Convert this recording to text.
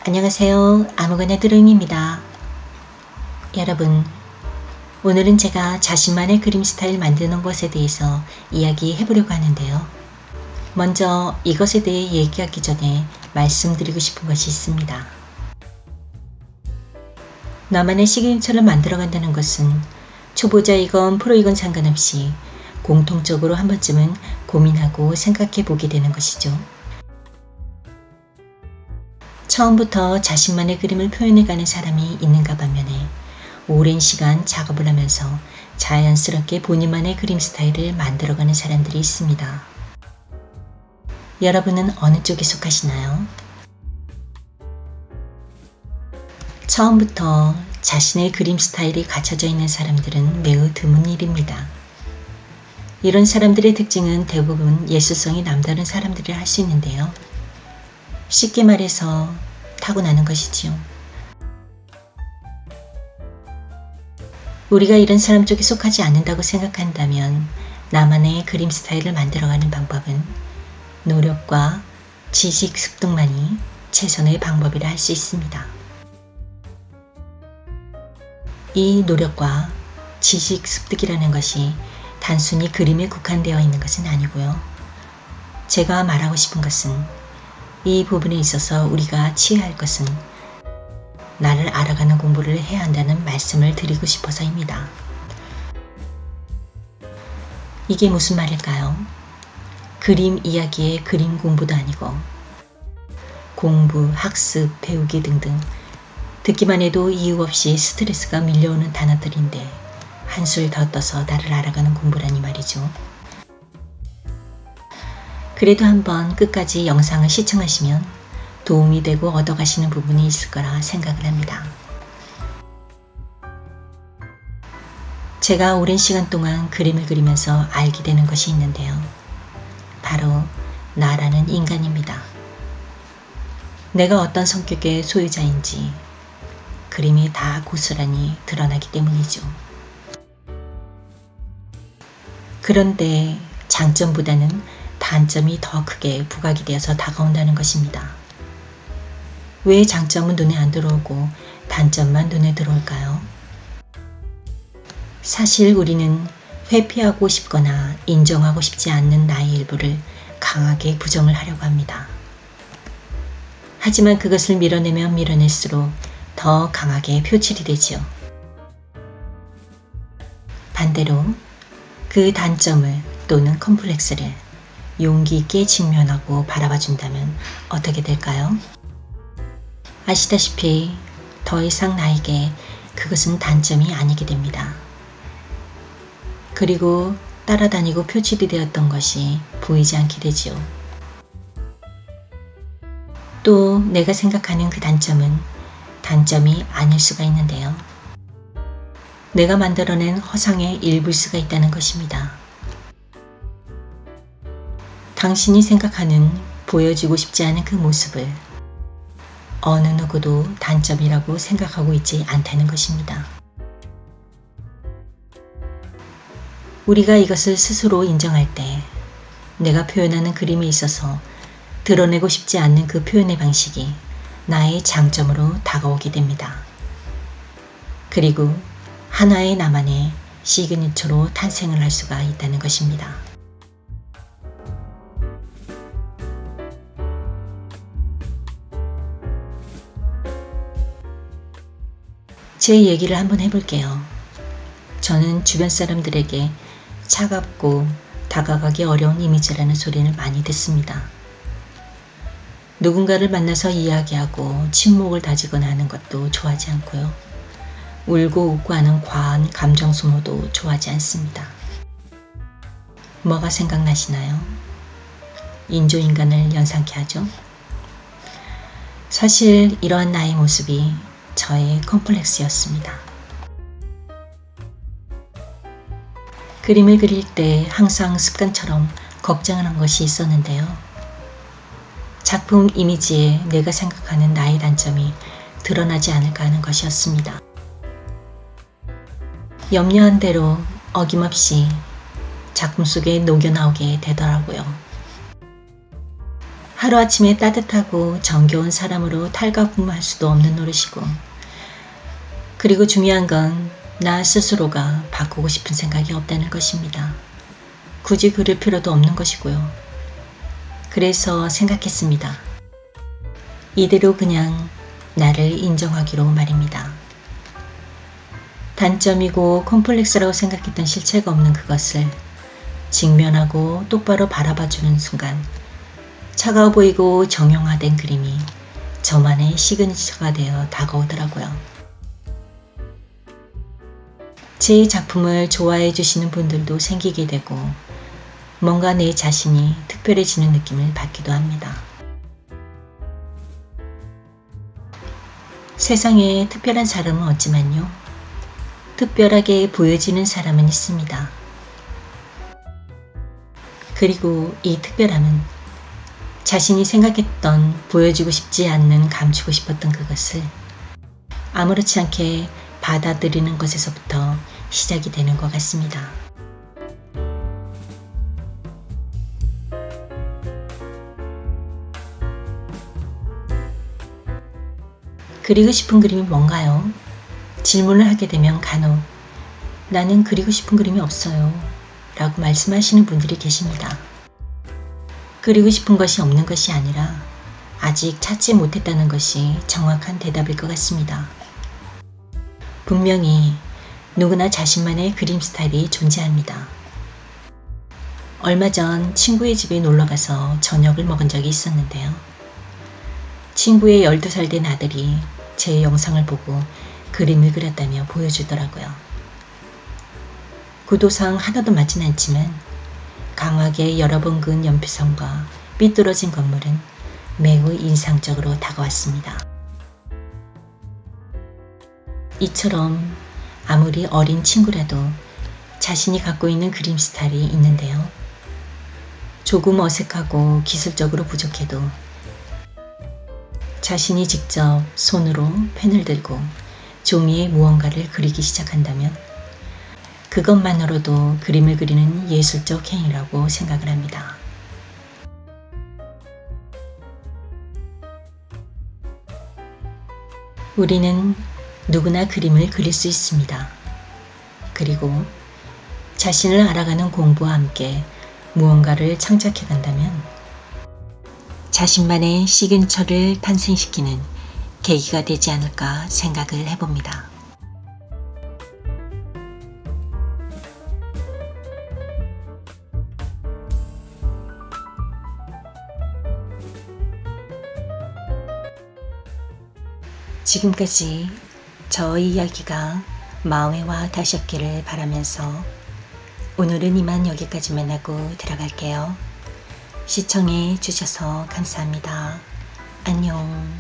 안녕하세요. 아무거나 드로잉입니다. 여러분, 오늘은 제가 자신만의 그림 스타일 만드는 것에 대해서 이야기해 보려고 하는데요. 먼저 이것에 대해 얘기하기 전에 말씀드리고 싶은 것이 있습니다. 나만의 시그니처를 만들어간다는 것은 초보자이건 프로이건 상관없이 공통적으로 한 번쯤은 고민하고 생각해 보게 되는 것이죠. 처음부터 자신만의 그림을 표현해가는 사람이 있는가 반면에 오랜 시간 작업을 하면서 자연스럽게 본인만의 그림 스타일을 만들어가는 사람들이 있습니다. 여러분은 어느 쪽에 속하시나요? 처음부터 자신의 그림 스타일이 갖춰져 있는 사람들은 매우 드문 일입니다. 이런 사람들의 특징은 대부분 예술성이 남다른 사람들이라 할 수 있는데요. 쉽게 말해서 타고나는 것이지요. 우리가 이런 사람 쪽에 속하지 않는다고 생각한다면 나만의 그림 스타일을 만들어가는 방법은 노력과 지식 습득만이 최선의 방법이라 할 수 있습니다. 이 노력과 지식 습득이라는 것이 단순히 그림에 국한되어 있는 것은 아니고요. 제가 말하고 싶은 것은 이 부분에 있어서 우리가 취해야 할 것은 나를 알아가는 공부를 해야 한다는 말씀을 드리고 싶어서입니다. 이게 무슨 말일까요? 그림 이야기의 그림 공부도 아니고 공부, 학습, 배우기 등등 듣기만 해도 이유 없이 스트레스가 밀려오는 단어들인데 한술 더 떠서 나를 알아가는 공부라니 말이죠. 그래도 한번 끝까지 영상을 시청하시면 도움이 되고 얻어가시는 부분이 있을 거라 생각을 합니다. 제가 오랜 시간 동안 그림을 그리면서 알게 되는 것이 있는데요. 바로 나라는 인간입니다. 내가 어떤 성격의 소유자인지 그림이 다 고스란히 드러나기 때문이죠. 그런데 장점보다는 단점이 더 크게 부각이 되어서 다가온다는 것입니다. 왜 장점은 눈에 안 들어오고 단점만 눈에 들어올까요? 사실 우리는 회피하고 싶거나 인정하고 싶지 않는 나의 일부를 강하게 부정을 하려고 합니다. 하지만 그것을 밀어내면 밀어낼수록 더 강하게 표출이 되지요. 반대로 그 단점을 또는 컴플렉스를 용기 있게 직면하고 바라봐 준다면 어떻게 될까요? 아시다시피 더 이상 나에게 그것은 단점이 아니게 됩니다. 그리고 따라다니고 표출이 되었던 것이 보이지 않게 되지요. 또 내가 생각하는 그 단점은 단점이 아닐 수가 있는데요. 내가 만들어낸 허상의 일부일 수가 있다는 것입니다. 당신이 생각하는 보여주고 싶지 않은 그 모습을 어느 누구도 단점이라고 생각하고 있지 않다는 것입니다. 우리가 이것을 스스로 인정할 때 내가 표현하는 그림에 있어서 드러내고 싶지 않는 그 표현의 방식이 나의 장점으로 다가오게 됩니다. 그리고 하나의 나만의 시그니처로 탄생을 할 수가 있다는 것입니다. 제 얘기를 한번 해볼게요. 저는 주변 사람들에게 차갑고 다가가기 어려운 이미지라는 소리를 많이 듣습니다. 누군가를 만나서 이야기하고 침묵을 다지거나 하는 것도 좋아하지 않고요. 울고 웃고 하는 과한 감정 소모도 좋아하지 않습니다. 뭐가 생각나시나요? 인조인간을 연상케 하죠. 사실 이러한 나의 모습이 저의 컴플렉스였습니다. 그림을 그릴 때 항상 습관처럼 걱정을 한 것이 있었는데요. 작품 이미지에 내가 생각하는 나의 단점이 드러나지 않을까 하는 것이었습니다. 염려한 대로 어김없이 작품 속에 녹여나오게 되더라고요. 하루아침에 따뜻하고 정겨운 사람으로 탈바꿈할 수도 없는 노릇이고, 그리고 중요한 건 나 스스로가 바꾸고 싶은 생각이 없다는 것입니다. 굳이 그럴 필요도 없는 것이고요. 그래서 생각했습니다. 이대로 그냥 나를 인정하기로 말입니다. 단점이고 콤플렉스라고 생각했던 실체가 없는 그것을 직면하고 똑바로 바라봐주는 순간, 차가워 보이고 정형화된 그림이 저만의 시그니처가 되어 다가오더라고요. 제 작품을 좋아해 주시는 분들도 생기게 되고, 뭔가 내 자신이 특별해지는 느낌을 받기도 합니다. 세상에 특별한 사람은 없지만요, 특별하게 보여지는 사람은 있습니다. 그리고 이 특별함은 자신이 생각했던, 보여주고 싶지 않는, 감추고 싶었던 그것을 아무렇지 않게 받아들이는 것에서부터 시작이 되는 것 같습니다. 그리고 싶은 그림이 뭔가요? 질문을 하게 되면 간혹 나는 그리고 싶은 그림이 없어요 라고 말씀하시는 분들이 계십니다. 그리고 싶은 것이 없는 것이 아니라 아직 찾지 못했다는 것이 정확한 대답일 것 같습니다. 분명히 누구나 자신만의 그림 스타일이 존재합니다. 얼마 전 친구의 집에 놀러가서 저녁을 먹은 적이 있었는데요. 친구의 12살 된 아들이 제 영상을 보고 그림을 그렸다며 보여주더라고요. 구도상 하나도 맞진 않지만 강하게 여러 번 그은 연필선과 삐뚤어진 건물은 매우 인상적으로 다가왔습니다. 이처럼 아무리 어린 친구라도 자신이 갖고 있는 그림 스타일이 있는데요. 조금 어색하고 기술적으로 부족해도 자신이 직접 손으로 펜을 들고 종이에 무언가를 그리기 시작한다면 그것만으로도 그림을 그리는 예술적 행위라고 생각을 합니다. 우리는 누구나 그림을 그릴 수 있습니다. 그리고 자신을 알아가는 공부와 함께 무언가를 창작해 간다면 자신만의 시그니처를 탄생시키는 계기가 되지 않을까 생각을 해봅니다. 지금까지 저의 이야기가 마음에 와 닿으셨기를 바라면서 오늘은 이만 여기까지만 하고 들어갈게요. 시청해 주셔서 감사합니다. 안녕.